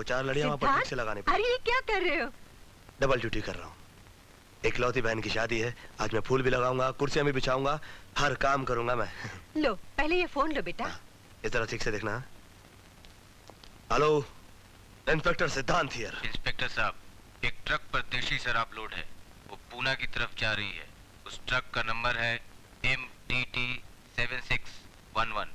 चार लड़ियां वहां पर ठीक से लगाने अरे ये क्या कर रहे हो? डबल ड्यूटी कर रहा हूँ। इकलौती बहन की शादी है, आज मैं फूल भी लगाऊंगा, कुर्सियां भी बिछाऊंगा, हर काम करूंगा मैं। लो पहले ये फोन लो बेटा। इस तरह ठीक से देखना। हेलो, इंस्पेक्टर सिद्धांत हियर। इंस्पेक्टर साहब, एक ट्रक पर देशी शराब लोड है, वो पूना की तरफ जा रही है। उस ट्रक का नंबर है MTT 7611।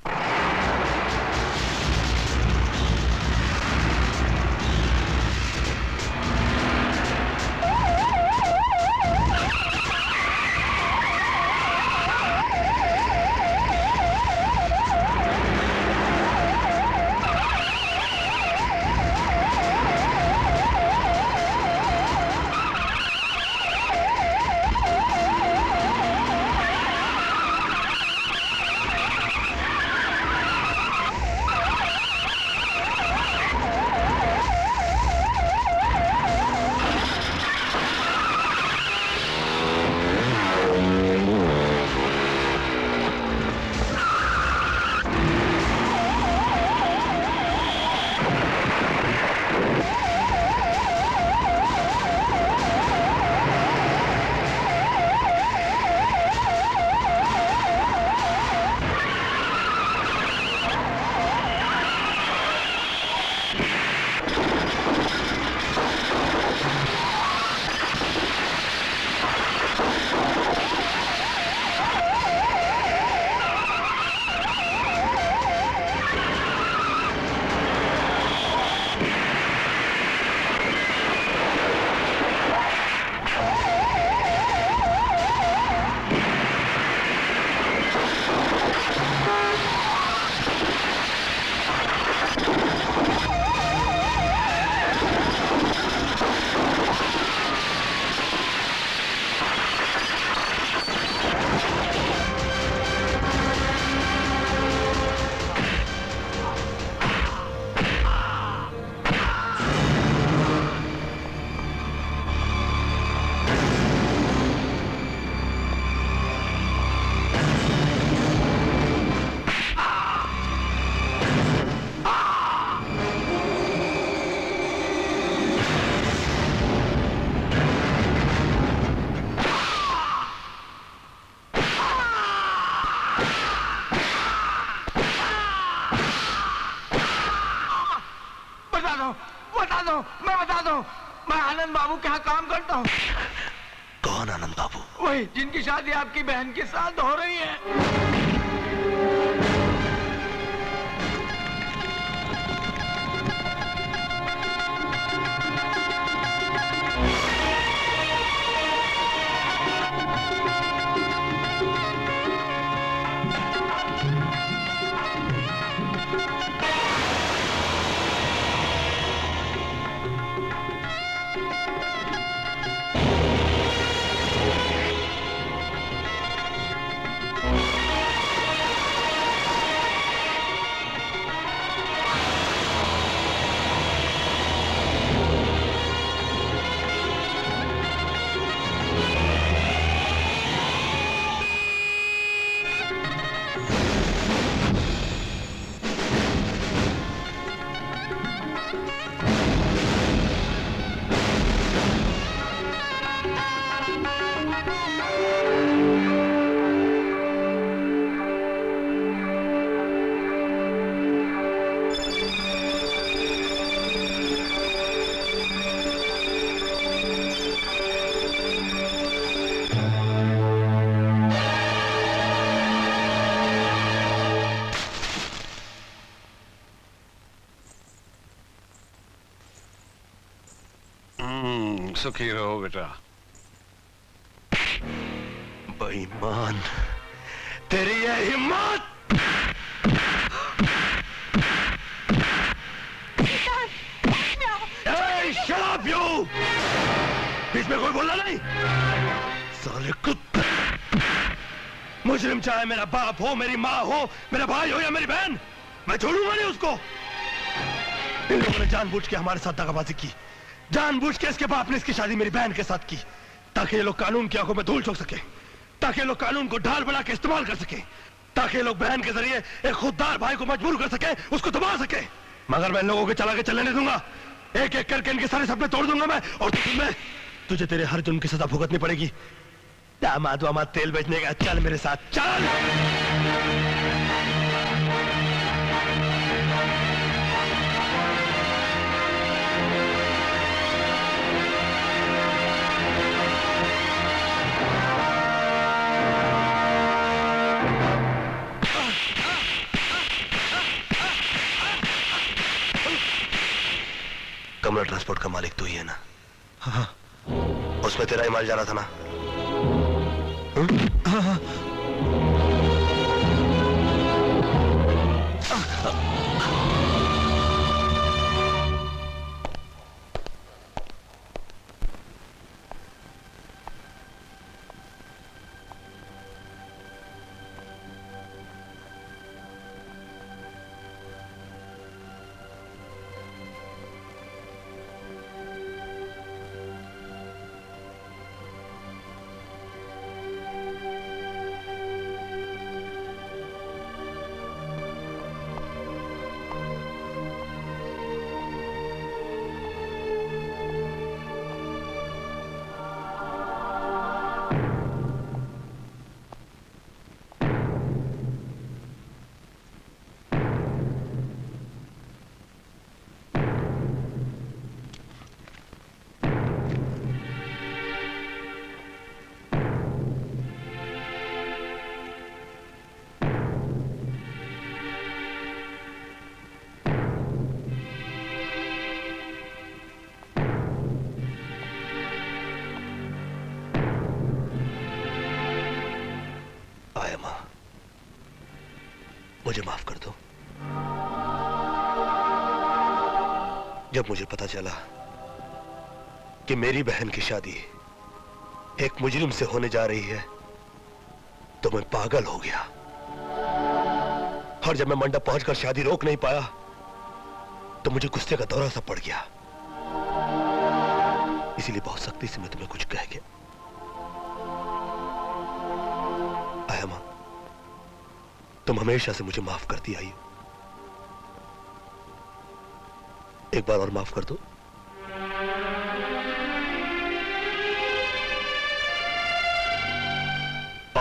मैं बता दूं, मैं आनंद बाबू के यहाँ काम करता हूँ। कौन आनंद बाबू? वही जिनकी शादी आपकी बहन के साथ हो रही है। सुखी रहो बेटा। बेईमान, तेरी ये हिम्मत! Shut up you! बीच में कोई बोलना नहीं। साले कुत्ते! मुजरिम चाहे मेरा बाप हो, मेरी माँ हो, मेरा भाई हो या मेरी बहन, मैं छोड़ूंगा नहीं उसको। इन लोगों ने जानबूझ के हमारे साथ दगाबाजी की, जानबूझ के इसके बाप ने इसकी शादी मेरी बहन के साथ की, ताकि ये लोग कानून की आंखों में धूल झोंक सके, ताकि ये लोग कानून को ढाल बना के इस्तेमाल कर सके, ताकि ये लोग बहन के जरिए एक खुददार भाई को मजबूर कर सके, उसको दबा सके। मगर मैं इन लोगों के चला के चलने नहीं दूंगा। एक एक करके इनके सारे सपने तोड़ दूंगा मैं, और तुझे तेरे हर जुर्म की सजा भुगतनी पड़ेगी। दामाद वामाद तेल बेचने का, चल मेरे साथ चल। कमला ट्रांसपोर्ट का मालिक तू ही है ना? हाँ। उसमें तेरा ही माल जा रहा था ना? हाँ हाँ। मुझे माफ कर दो। जब मुझे पता चला कि मेरी बहन की शादी एक मुजरिम से होने जा रही है, तो मैं पागल हो गया। और जब मैं मंडप पहुंचकर शादी रोक नहीं पाया, तो मुझे गुस्से का दौरा सा पड़ गया। इसीलिए बहुत सख्ती से मैं तुम्हें कुछ कह गया। आयमा, तुम हमेशा से मुझे माफ करती आई हो। एक बार और माफ कर दो।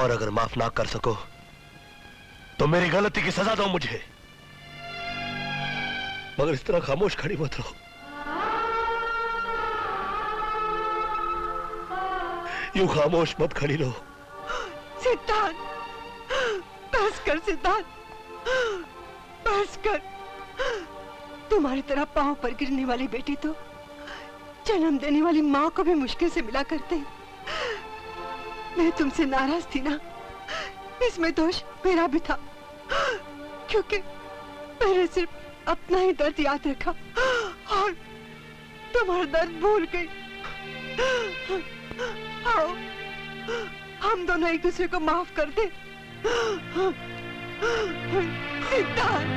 और अगर माफ ना कर सको तो मेरी गलती की सजा दो मुझे, मगर इस तरह खामोश खड़ी मत रहो। यूं खामोश मत खड़ी रहो। सिद्धांत, बस कर सिद्धांत, बस कर। तुम्हारी तरह पांव पर गिरने वाली बेटी तो जन्म देने वाली माँ को भी मुश्किल से मिला करते। मैं तुमसे नाराज थी ना, इसमें दोष मेरा भी था, क्योंकि मैंने सिर्फ अपना ही दर्द याद रखा और तुम्हारा दर्द भूल गई। आओ, हम दोनों एक दूसरे को माफ कर दे। सिद्धांत,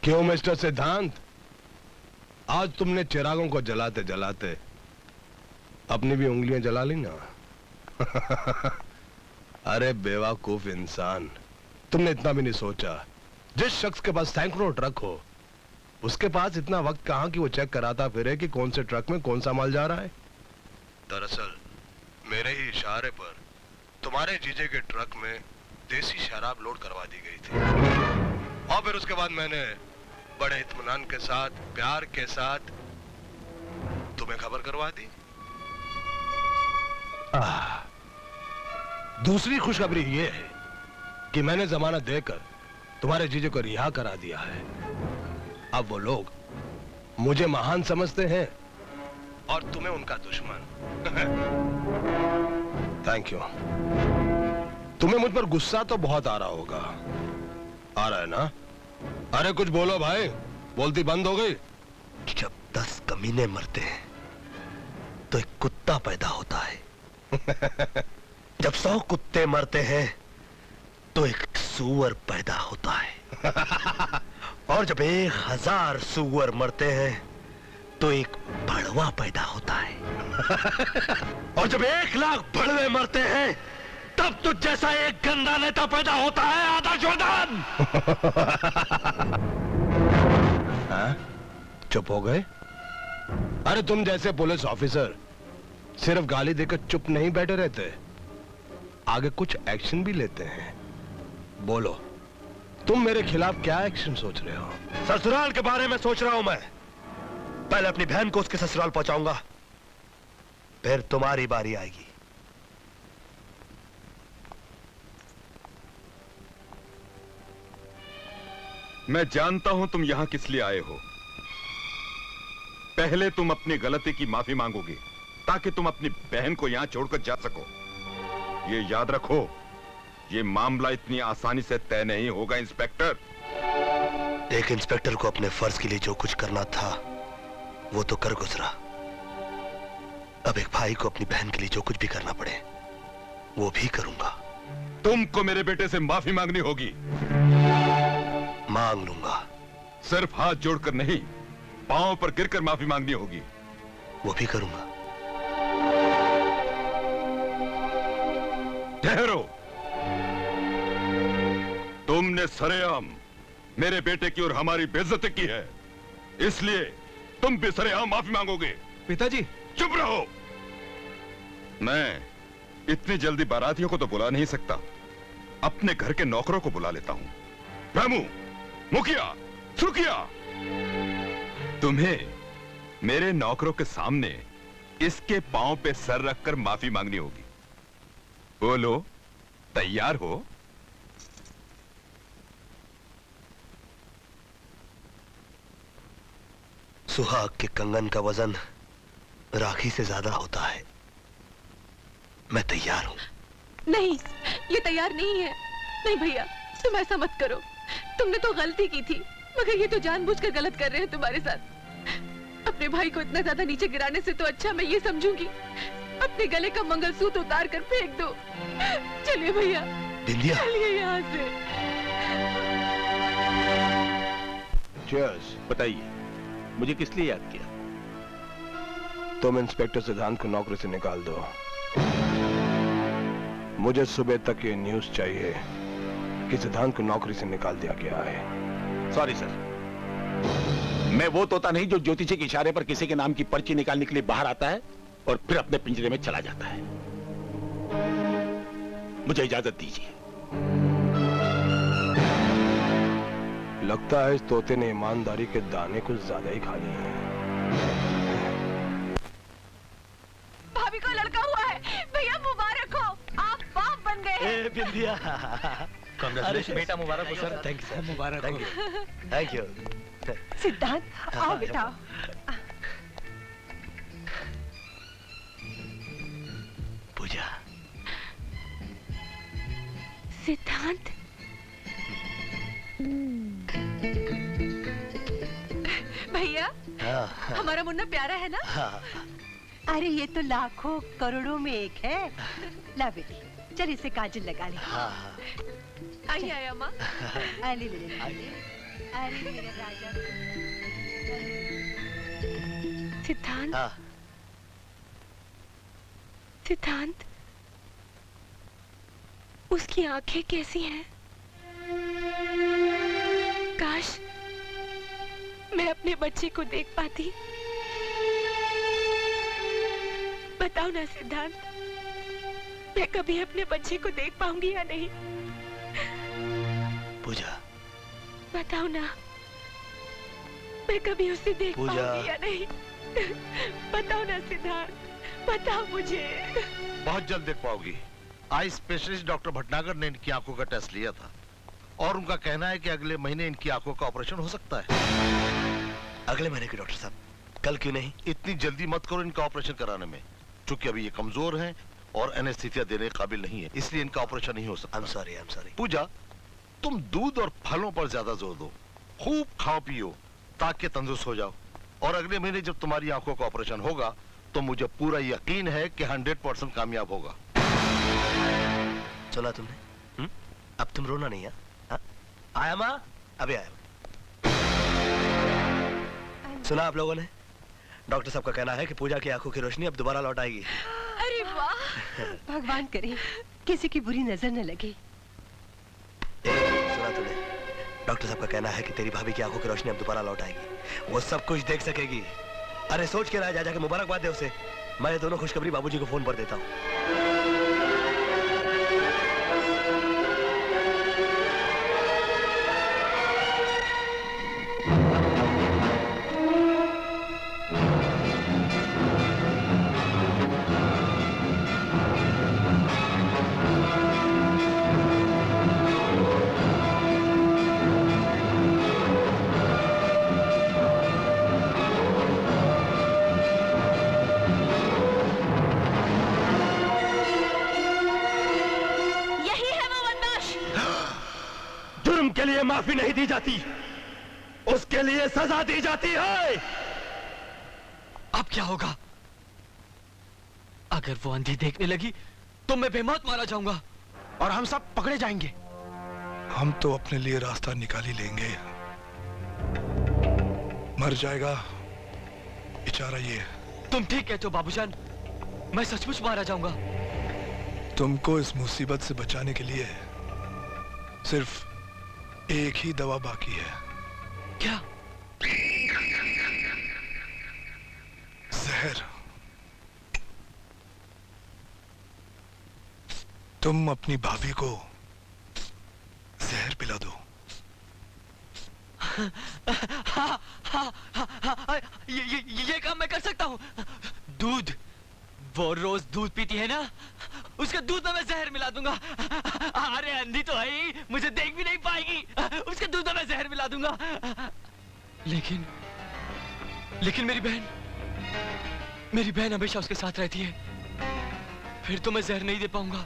क्यों मिस्टर सिद्धांत, आज तुमने चिरागों को जलाते जलाते अपनी भी उंगलियां जला ली ना? अरे बेवकूफ इंसान, तुमने इतना भी नहीं सोचा। जिस शख्स के पास सैकड़ों ट्रक हो, उसके पास इतना वक्त कहां कि वो चेक कराता फिरे कि कौन से ट्रक में कौन सा माल जा रहा है। दरअसल मेरे ही इशारे पर तुम्हारे जीजे के ट्रक में देसी शराब लोड करवा दी गई थी, और फिर उसके बाद मैंने बड़े इत्मीनान के साथ, प्यार के साथ तुम्हें खबर करवा दी। दूसरी खुशखबरी यह है कि मैंने जमानत देकर तुम्हारे जीजे को रिहा करा दिया है। अब वो लोग मुझे महान समझते हैं और तुम्हें उनका दुश्मन। Thank you. तुम्हें मुझ पर गुस्सा तो बहुत आ रहा होगा। आ रहा है ना? अरे कुछ बोलो भाई, बोलती बंद हो गई। जब 10 कमीने मरते हैं तो एक कुत्ता पैदा होता है। जब 100 कुत्ते मरते हैं तो एक सूअर पैदा होता है। और जब 1000 सूअर मरते हैं तो एक भड़वा पैदा होता है। और जब 1,00,000 भड़वे मरते हैं तब तो जैसा एक गंदा नेता पैदा होता है आदर्शवर्धन। हाँ? चुप हो गए? अरे तुम जैसे पुलिस ऑफिसर सिर्फ गाली देकर चुप नहीं बैठे रहते, आगे कुछ एक्शन भी लेते हैं। बोलो, तुम मेरे खिलाफ क्या एक्शन सोच रहे हो? ससुराल के बारे में सोच रहा हूं मैं। पहले अपनी बहन को उसके ससुराल पहुंचाऊंगा, फिर तुम्हारी बारी आएगी। मैं जानता हूं तुम यहां किस लिए आए हो। पहले तुम अपनी गलती की माफी मांगोगे ताकि तुम अपनी बहन को यहां छोड़कर जा सको। ये याद रखो, ये मामला इतनी आसानी से तय नहीं होगा इंस्पेक्टर। एक इंस्पेक्टर को अपने फर्ज के लिए जो कुछ करना था वो तो कर गुजरा। अब एक भाई को अपनी बहन के लिए जो कुछ भी करना पड़े वो भी करूंगा। तुमको मेरे बेटे से माफी मांगनी होगी। मांग लूंगा। सिर्फ हाथ जोड़कर नहीं, पांव पर गिरकर माफी मांगनी होगी। वो भी करूंगा। ठहरो, तुमने सरेआम मेरे बेटे की और हमारी बेइज्जती की है, इसलिए तुम भी सरेआम माफी मांगोगे। पिताजी चुप रहो। मैं इतनी जल्दी बारातियों को तो बुला नहीं सकता, अपने घर के नौकरों को बुला लेता हूं। रामू, मुखिया, सुखिया, तुम्हें मेरे नौकरों के सामने इसके पांव पे सर रखकर माफी मांगनी होगी। बोलो, तैयार हो? सुहाग के कंगन का वजन राखी से ज्यादा होता है। मैं तैयार हूं। नहीं, ये तैयार नहीं है। नहीं भैया, तुम ऐसा मत करो। तुमने तो गलती की थी, मगर ये तो जानबूझकर गलत कर रहे हैं तुम्हारे साथ। अपने भाई को इतना ज्यादा नीचे गिराने से तो अच्छा मैं ये समझूंगी अपने गले का मंगलसूत्र उतार कर फेंक दो। चलिए भैया, बिंदिया, चलिए यहाँ से। चीयर्स। बताइए, मुझे किस लिए याद किया? तुम इंस्पेक्टर सिद्धांत को नौकरी से निकाल दो। मुझे सुबह तक ये न्यूज़ चाहिए कि सिद्धांत को नौकरी से निकाल दिया गया है। सॉरी सर, मैं वो तोता नहीं जो ज्योतिषी के इशारे पर किसी के नाम की पर्ची निकालने के लिए बाहर आता है और फिर अपने पिंजरे में चला जाता है। मुझे इजाजत दीजिए। लगता है इस तोते ने ईमानदारी के दाने कुछ ज्यादा ही खा लिए हैं। भाभी को लड़का हुआ है। भैया मुबारक हो, आप बाप बन गए हैं। बिंदिया, कांग्रेचुलेशन बेटा, मुबारक हो sir. Thank you sir. Mubarak thank you, thank you. सिद्धांत आओ बेटा। पूजा, सिद्धांत, भैया हाँ, हमारा मुन्ना प्यारा है ना? हाँ, अरे ये तो लाखों करोड़ों में एक है। ला बेटी, चल इसे काजल लगा ले। हाँ, आई आया माँ। अरे मेरे अरे मेरे राजा। सिद्धांत, हाँ। सिद्धांत, उसकी आंखें कैसी हैं? काश मैं अपने बच्चे को देख पाती। बताओ ना सिद्धांत, मैं कभी अपने बच्चे को देख पाऊंगी या नहीं? पूजा, बताओ ना, मैं कभी उसे देख पूजा। पाऊंगी या नहीं? बताओ ना सिद्धांत, बताओ मुझे। बहुत जल्द देख पाओगी। आई स्पेशलिस्ट डॉक्टर भटनागर ने इनकी आंखों का टेस्ट लिया था और उनका कहना है कि अगले महीने इनकी आंखों का ऑपरेशन हो सकता है। अगले महीने की डॉक्टर साहब, कल क्यों नहीं? इतनी जल्दी मत करो इनका ऑपरेशन कराने में, क्योंकि अभी ये कमजोर हैं और एनेस्थीसिया देने के काबिल नहीं है, इसलिए इनका ऑपरेशन नहीं हो सकता। I'm sorry, I'm sorry। पूजा, तुम दूध और फलों पर ज्यादा जोर दो, खूब खाओ पियो ताकि तंदुरुस्त हो जाओ, और अगले महीने जब तुम्हारी आंखों का ऑपरेशन होगा तो मुझे पूरा यकीन है कि 100% कामयाब होगा। सुना तुमने? अब तुम रोना नहीं है? हाँ? आया माँ? अभी आया। सुना आप लोगों ने? डॉक्टर साहब का कहना है कि पूजा की आंखों की रोशनी अब दोबारा लौट आएगी। अरे वाह! भगवान करे किसी की बुरी नजर न लगे। सुना तूने? डॉक्टर साहब का कहना है कि तेरी भाभी की आंखों की रोशनी अब दोबारा लौट आएगी। वो सब कुछ देख सकेगी। अरे सोच के रहा, जा जाके मुबारकबाद दे उसे। मैं ये दोनों खुशखबरी बाबूजी को फोन पर देता हूँ। के लिए माफी नहीं दी जाती, उसके लिए सजा दी जाती है। अब क्या होगा? अगर वो अंधी देखने लगी तो मैं बेमौत मारा जाऊंगा और हम सब पकड़े जाएंगे। हम तो अपने लिए रास्ता निकाल ही लेंगे। मर जाएगा बेचारा ये। तुम ठीक कहते हो बाबूजान, मैं सचमुच मारा जाऊंगा। तुमको इस मुसीबत से बचाने के लिए सिर्फ एक ही दवा बाकी है। क्या? जहर। तुम अपनी भाभी को जहर पिला दो। ये काम मैं कर सकता हूँ। दूध, वो रोज दूध पीती है ना, उसके दूध में मैं जहर मिला दूंगा। अरे अंधी तो है ही, मुझे देख भी नहीं पाएगी। उसके दूध में मैं जहर मिला दूंगा। लेकिन मेरी बहन हमेशा उसके साथ रहती है। फिर तो मैं जहर नहीं दे पाऊंगा।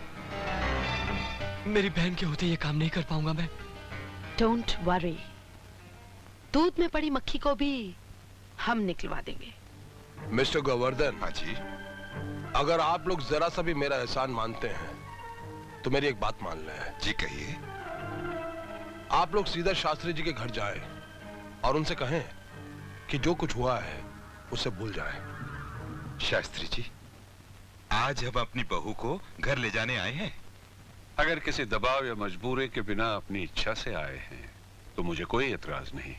मेरी बहन के होते ये काम नहीं कर पाऊंगा मैं। डोंट वरी, दूध में पड़ी मक्खी को भी हम निकलवा देंगे। मिस्टर गोवर्धन। हाँ जी। अगर आप लोग जरा सा भी मेरा एहसान मानते हैं तो मेरी एक बात मान लें। जी कहिए। आप लोग सीधा शास्त्री जी के घर जाएं और उनसे कहें कि जो कुछ हुआ है उसे भूल जाएं। शास्त्री जी, आज हम अपनी बहू को घर ले जाने आए हैं। अगर किसी दबाव या मजबूरी के बिना अपनी इच्छा से आए हैं तो मुझे कोई एतराज नहीं।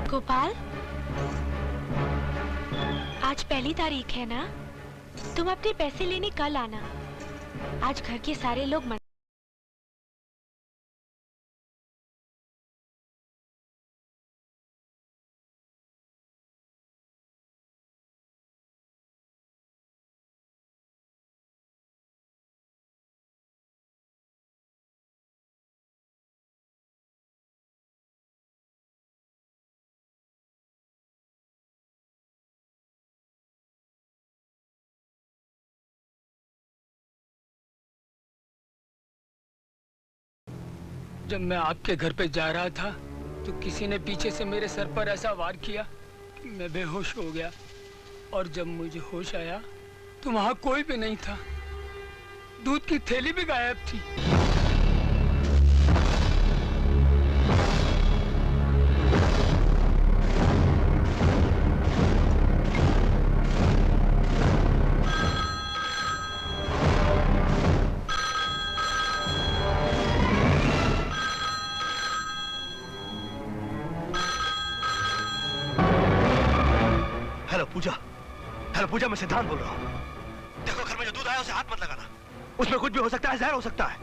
गोपाल, आज पहली तारीख है ना? तुम अपने पैसे लेने कल आना। आज घर के सारे लोग जब मैं आपके घर पे जा रहा था तो किसी ने पीछे से मेरे सर पर ऐसा वार किया कि मैं बेहोश हो गया। और जब मुझे होश आया तो वहां कोई भी नहीं था। दूध की थैली भी गायब थी। पूजा, हेलो पूजा, मैं सिद्धांत बोल रहा हूँ। देखो घर में जो दूध आया उसे हाथ मत लगाना, उसमें कुछ भी हो सकता है, जहर हो सकता है,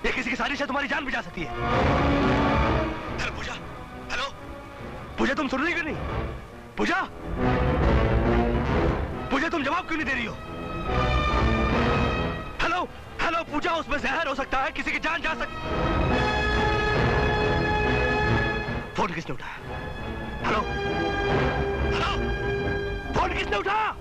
ये किसी की साजिश है, तुम्हारी जान भी जा सकती है। हेलो पूजा, हेलो पूजा, तुम सुन रही क्यों नहीं? पूजा, पूजा तुम जवाब क्यों नहीं दे रही हो? हेलो हेलो पूजा, उसमें जहर हो सकता है, किसी की जान जा सकती। फोन किसने उठाया? हेलो हेलो, फोन किसने उठाया?